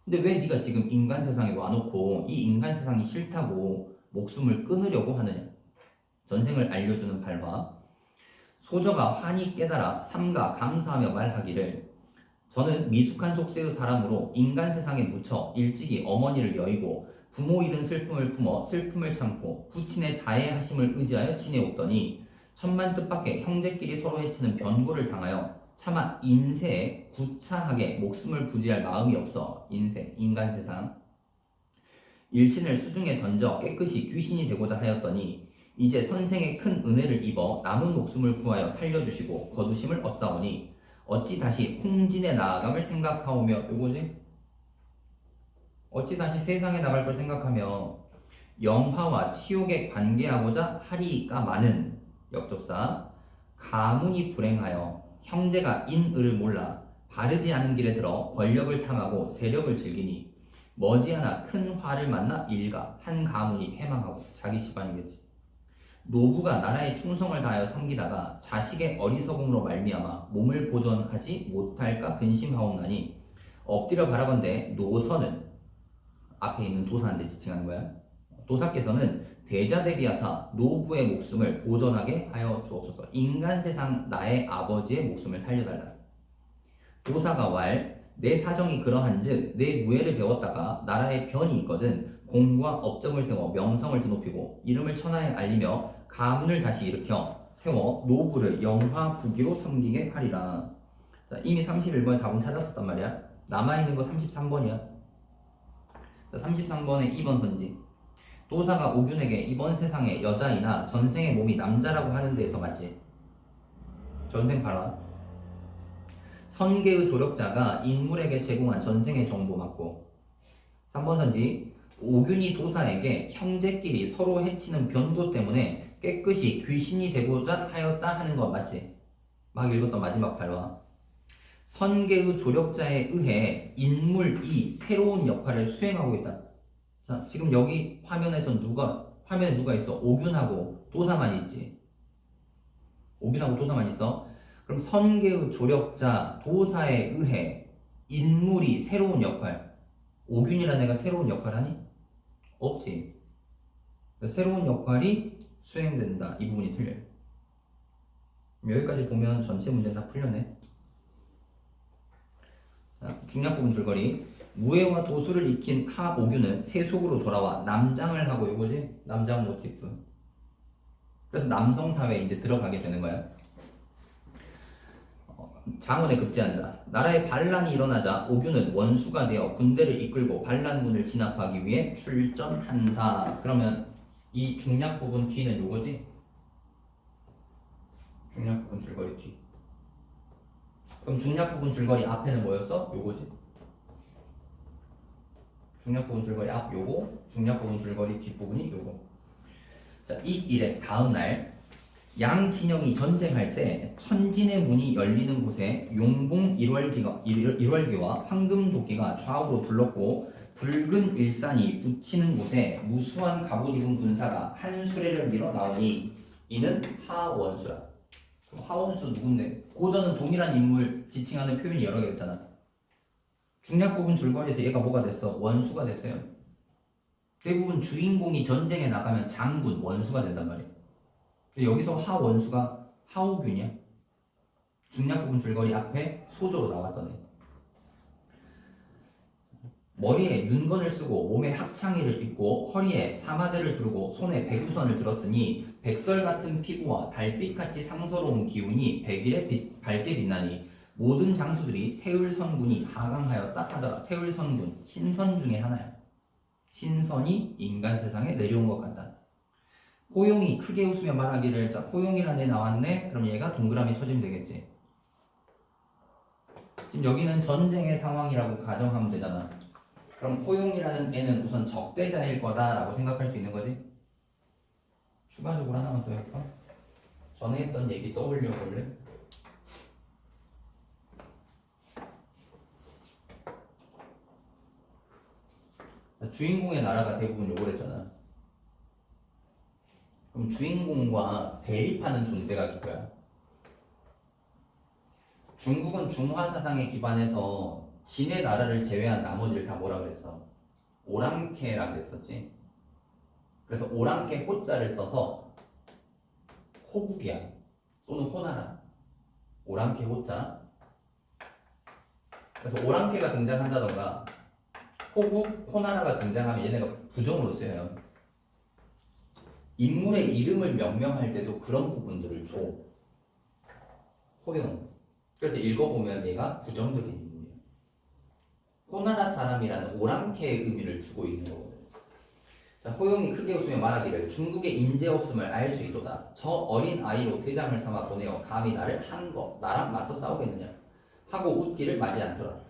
근데 왜 네가 지금 인간 세상에 와놓고 이 인간 세상이 싫다고 목숨을 끊으려고 하느냐. 전생을 알려주는 발화. 소저가 환히 깨달아 삼가 감사하며 말하기를 저는 미숙한 속세의 사람으로 인간 세상에 묻혀 일찍이 어머니를 여의고 부모 잃은 슬픔을 품어 슬픔을 참고 부친의 자애하심을 의지하여 지내옵더니 천만 뜻밖의 형제끼리 서로 해치는 변고를 당하여 차마 인세에 구차하게 목숨을 부지할 마음이 없어 인세, 인간 세상 일신을 수중에 던져 깨끗이 귀신이 되고자 하였더니 이제 선생의 큰 은혜를 입어 남은 목숨을 구하여 살려주시고 거두심을 얻사오니 어찌 다시 홍진에 나아감을 생각하오며 요거지? 어찌 다시 세상에 나갈 걸 생각하며 영화와 치욕에 관계하고자 하리까 많은 역접사 가문이 불행하여 형제가 인의를 몰라 바르지 않은 길에 들어 권력을 탐하고 세력을 즐기니 머지않아 큰 화를 만나 일가 한 가문이 패망하고 자기 집안이겠지. 노부가 나라에 충성을 다하여 섬기다가 자식의 어리석음으로 말미암아 몸을 보존하지 못할까 근심하옵나니 엎드려 바라건대 노선은 앞에 있는 도사한테 지칭하는 거야. 도사께서는 대자대비하사 노부의 목숨을 보존하게 하여 주옵소서. 인간 세상 나의 아버지의 목숨을 살려달라. 도사가 왈 내 사정이 그러한즉 내 무예를 배웠다가 나라에 변이 있거든 공과 업적을 세워 명성을 드높이고 이름을 천하에 알리며 가문을 다시 일으켜 세워 노부를 영화 부기로 섬기게 하리라. 자, 이미 31번에 답은 찾았었단 말이야. 남아있는 거 33번이야. 자, 33번에 2번 선지. 도사가 오균에게 이번 세상에 여자이나 전생의 몸이 남자라고 하는 데에서 맞지? 전생 봐라. 선계의 조력자가 인물에게 제공한 전생의 정보 맞고 3번 선지 오균이 도사에게 형제끼리 서로 해치는 변고 때문에 깨끗이 귀신이 되고자 하였다 하는 거 맞지? 막 읽었던 마지막 발화 선계의 조력자에 의해 인물이 새로운 역할을 수행하고 있다. 자, 지금 여기 화면에 누가 있어? 오균하고 도사만 있지. 오균하고 도사만 있어. 그럼 선계의 조력자 도사에 의해 인물이 새로운 역할. 오균이라는 애가 새로운 역할 하니? 없지. 새로운 역할이 수행된다. 이 부분이 틀려요. 여기까지 보면 전체 문제 다 풀렸네. 자, 중략 부분 줄거리. 무예와 도수를 익힌 하오균은 세속으로 돌아와 남장을 하고 이거지? 남장 모티프. 그래서 남성 사회에 이제 들어가게 되는 거야. 장원에 급제한다. 나라에 반란이 일어나자 오균은 원수가 되어 군대를 이끌고 반란군을 진압하기 위해 출전한다. 그러면 이 중략 부분 뒤는 요거지? 중략 부분 줄거리 뒤. 그럼 중략 부분 줄거리 앞에는 뭐였어? 요거지? 중략 부분 줄거리 앞 요거, 중략 부분 줄거리 뒷부분이 요거. 자, 이 일에 다음날 양 진영이 전쟁할 새 천진의 문이 열리는 곳에 용봉 일월기와 황금도끼가 좌우로 둘렀고 붉은 일산이 붙이는 곳에 무수한 갑옷 입은 군사가 한 수레를 밀어 나오니 이는 하원수라. 하원수 누군데? 고전은 동일한 인물 지칭하는 표현이 여러 개 있잖아. 중략 부분 줄거리에서 얘가 뭐가 됐어? 원수가 됐어요. 대부분 주인공이 전쟁에 나가면 장군, 원수가 된단 말이야. 여기서 하원수가 하오균이야. 중략 부분 줄거리 앞에 소조로 나왔던 애. 머리에 윤건을 쓰고 몸에 합창의를 입고 허리에 사마대를 두르고 손에 백우선을 들었으니 백설 같은 피부와 달빛같이 상서로운 기운이 백일에 밝게 빛나니 모든 장수들이 태을선군이 하강하였다 하더라. 태을선군 신선 중에 하나야. 신선이 인간 세상에 내려온 것 같다. 호용이 크게 웃으며 말하기를, 자 호용이라는 애 나왔네. 그럼 얘가 동그라미 쳐주면 되겠지. 지금 여기는 전쟁의 상황이라고 가정하면 되잖아. 그럼 호용이라는 애는 우선 적대자일 거다라고 생각할 수 있는 거지. 추가적으로 하나만 더 할까? 전에 했던 얘기 떠올려 볼래? 주인공의 나라가 대부분 요거랬잖아. 그럼 주인공과 대립하는 존재가 누구야? 중국은 중화 사상에 기반해서 진의 나라를 제외한 나머지를 다 뭐라 그랬어? 오랑캐라 그랬었지. 그래서 오랑캐 호자를 써서 호국이야 또는 호나라. 오랑캐 호자. 그래서 오랑캐가 등장한다던가 호국, 호나라가 등장하면 얘네가 부정으로 쓰여요. 인물의 이름을 명명할 때도 그런 부분들을 줘. 호용. 그래서 읽어보면 얘가 부정적인 인물이야. 호나라 사람이라는 오랑캐의 의미를 주고 있는 거거든. 자, 호용이 크게 웃으며 말하기를 중국의 인재 없음을 알 수 있도다. 저 어린 아이로 대장을 삼아 보내어 감히 나를 나랑 맞서 싸우겠느냐 하고 웃기를 맞지 않더라.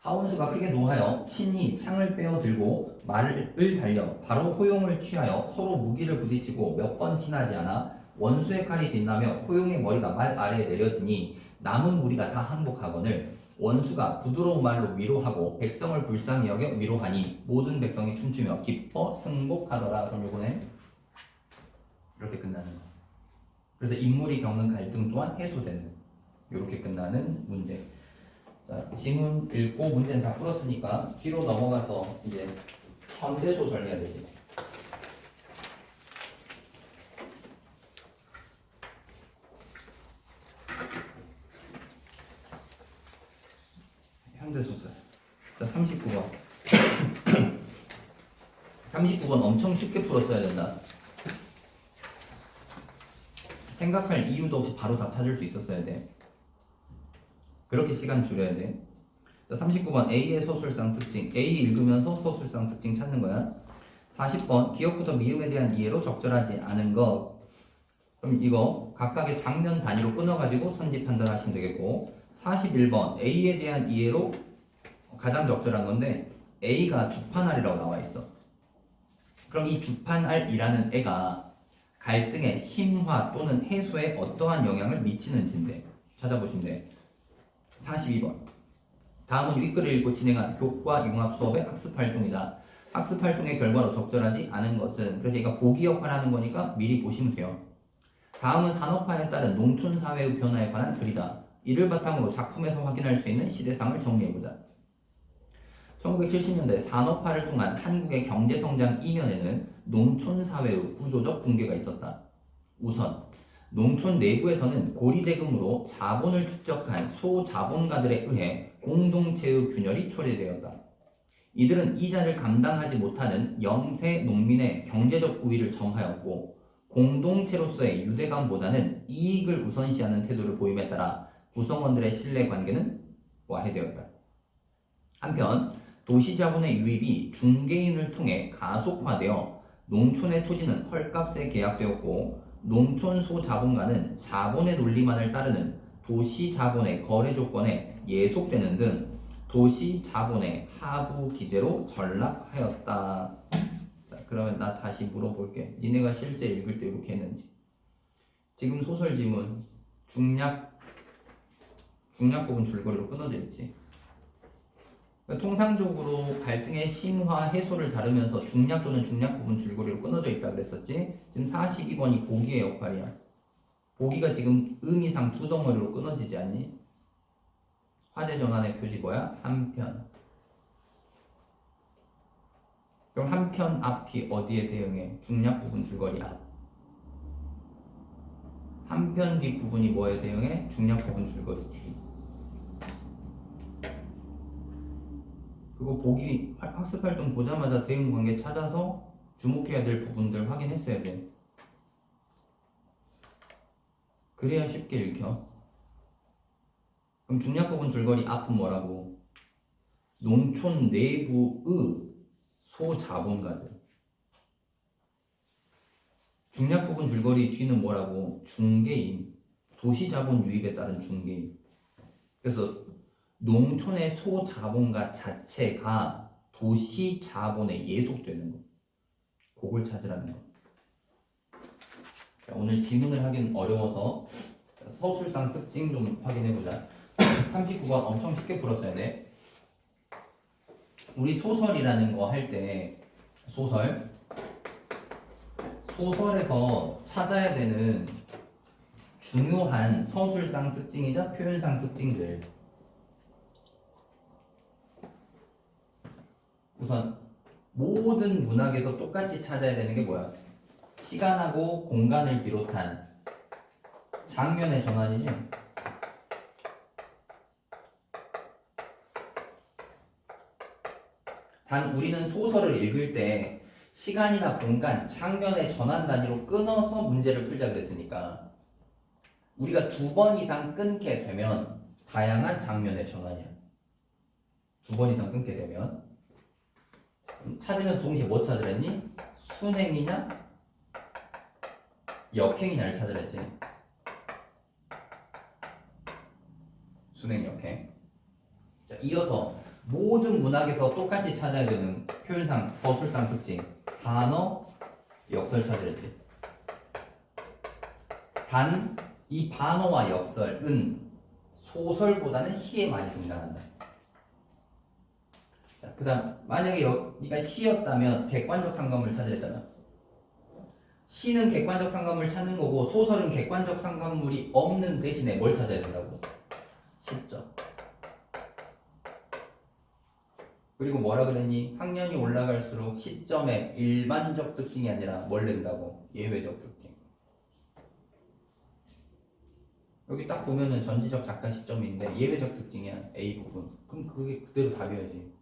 하원수가 크게 노하여 친히 창을 빼어 들고 말을 달려 바로 호용을 취하여 서로 무기를 부딪히고 몇 번 지나지 않아 원수의 칼이 빛나며 호용의 머리가 말 아래에 내려지니 남은 무리가 다 항복하거늘 원수가 부드러운 말로 위로하고 백성을 불쌍히 여겨 위로하니 모든 백성이 춤추며 기뻐 승복하더라. 그럼 요거는 이렇게 끝나는 거. 그래서 인물이 겪는 갈등 또한 해소되는 이렇게 끝나는 문제. 자, 지문 읽고 문제는 다 풀었으니까 뒤로 넘어가서 이제 현대소설 해야 되지. 현대소설. 자, 39번. 39번 엄청 쉽게 풀었어야 된다. 생각할 이유도 없이 바로 답 찾을 수 있었어야 돼. 그렇게 시간 줄여야 돼. 39번 A의 서술상 특징. A 읽으면서 서술상 특징 찾는 거야. 40번 기억부터 미음에 대한 이해로 적절하지 않은 것. 그럼 이거 각각의 장면 단위로 끊어가지고 선지 판단하시면 되겠고, 41번 A에 대한 이해로 가장 적절한 건데 A가 주판알이라고 나와 있어. 그럼 이 주판알이라는 애가 갈등의 심화 또는 해소에 어떠한 영향을 미치는지인데 찾아보시면 돼. 42번. 다음은 윗글을 읽고 진행한 교과 융합 수업의 학습 활동이다. 학습 활동의 결과로 적절하지 않은 것은, 그래서 얘가 보기 역할을 하는 거니까 미리 보시면 돼요. 다음은 산업화에 따른 농촌 사회의 변화에 관한 글이다. 이를 바탕으로 작품에서 확인할 수 있는 시대상을 정리해보자. 1970년대 산업화를 통한 한국의 경제성장 이면에는 농촌 사회의 구조적 붕괴가 있었다. 우선 농촌 내부에서는 고리대금으로 자본을 축적한 소자본가들에 의해 공동체의 균열이 초래되었다. 이들은 이자를 감당하지 못하는 영세 농민의 경제적 우위를 점하였고 공동체로서의 유대감보다는 이익을 우선시하는 태도를 보임에 따라 구성원들의 신뢰관계는 와해되었다. 한편 도시자본의 유입이 중개인을 통해 가속화되어 농촌의 토지는 헐값에 계약되었고 농촌 소자본가는 자본의 논리만을 따르는 도시자본의 거래 조건에 예속되는 등 도시자본의 하부 기제로 전락하였다. 자, 그러면 나 다시 물어볼게. 니네가 실제 읽을 때 이렇게 했는지. 지금 소설 지문 중략 부분 줄거리로 끊어져 있지. 그러니까 통상적으로 갈등의 심화 해소를 다루면서 중략 또는 중략 부분 줄거리로 끊어져 있다 그랬었지. 지금 42번이 보기의 역할이야. 보기가 지금 의미상 두 덩어리로 끊어지지 않니? 화제 전환의 표지 뭐야? 한편. 그럼 한편 앞이 어디에 대응해? 중략 부분 줄거리 앞. 한편 뒷 부분이 뭐에 대응해? 중략 부분 줄거리 뒤. 그거 보기 학습 활동 보자마자 대응 관계 찾아서 주목해야 될 부분들 확인했어야 돼. 그래야 쉽게 읽혀. 그럼 중략 부분 줄거리 앞은 뭐라고? 농촌 내부의 소자본가들. 중략 부분 줄거리 뒤는 뭐라고? 중개인. 도시자본 유입에 따른 중개인. 그래서 농촌의 소자본가 자체가 도시자본에 예속되는 거. 그걸 찾으라는 거. 자, 오늘 지문을 하긴 어려워서 서술상 특징 좀 확인해보자. 39번 엄청 쉽게 풀었어야 돼. 우리 소설이라는 거 할 때 소설에서 찾아야 되는 중요한 서술상 특징이자 표현상 특징들. 우선 모든 문학에서 똑같이 찾아야 되는 게 뭐야? 시간하고 공간을 비롯한 장면의 전환이지. 단 우리는 소설을 읽을 때 시간이나 공간, 장면의 전환 단위로 끊어서 문제를 풀자 그랬으니까 우리가 2번 이상 끊게 되면 다양한 장면의 전환이야. 2번 이상 끊게 되면 찾으면서 동시에 뭐 찾으랬니? 순행이냐 역행이냐를 찾으랬지. 순행, 역행. 자, 이어서 모든 문학에서 똑같이 찾아야 되는 표현상, 서술상 특징 단어, 역설 찾으랬지. 단 이 반어와 역설은 소설보다는 시에 많이 등장한다. 그 다음 만약에 여기가 시였다면 객관적 상관물 찾으랬잖아. 시는 객관적 상관물 찾는 거고 소설은 객관적 상관물이 없는 대신에 뭘 찾아야 된다고? 시점. 그리고 뭐라 그랬니? 학년이 올라갈수록 시점의 일반적 특징이 아니라 뭘 낸다고? 예외적 특징. 여기 딱 보면은 전지적 작가 시점인데 예외적 특징이야. A 부분. 그럼 그게 그대로 답이어야지.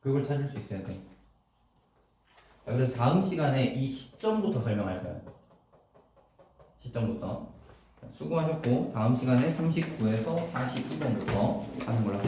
그걸 찾을 수 있어야 돼. 자, 그래서 다음 시간에 이 시점부터 설명할 거야. 시점부터. 수고하셨고 다음 시간에 39에서 42번부터 하는 걸로 합시다.